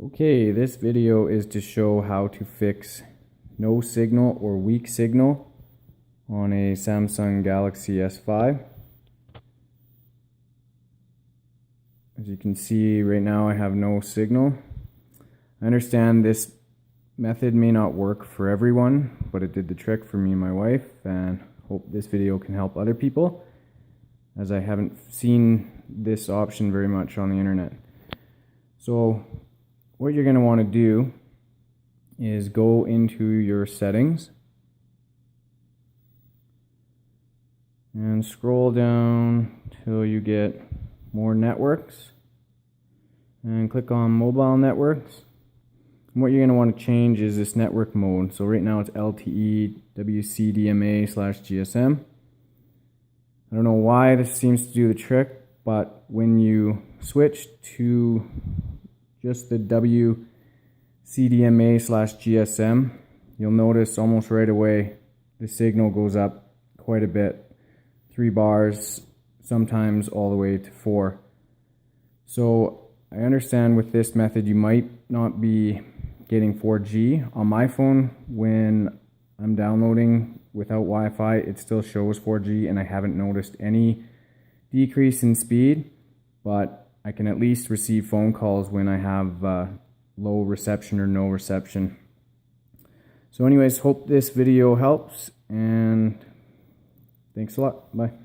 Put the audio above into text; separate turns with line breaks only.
Okay, this video is to show how to fix no signal or weak signal on a Samsung Galaxy S5. As you can see right now, I have no signal. I understand this method may not work for everyone, but it did the trick for me and my wife, and hope this video can help other people, as I haven't seen this option very much on the internet. So what you're going to want to do is go into your settings and scroll down till you get more networks and click on mobile networks. And what you're going to want to change is this network mode. So right now it's LTE WCDMA/GSM. I don't know why this seems to do the trick, but when you switch to just the WCDMA/GSM, you'll notice almost right away the signal goes up quite a bit, 3 bars, sometimes all the way to 4. So I understand with this method you might not be getting 4G. On my phone, when I'm downloading without Wi-Fi, it still shows 4G, and I haven't noticed any decrease in speed, but I can at least receive phone calls when I have low reception or no reception. So anyways, hope this video helps, and thanks a lot. Bye.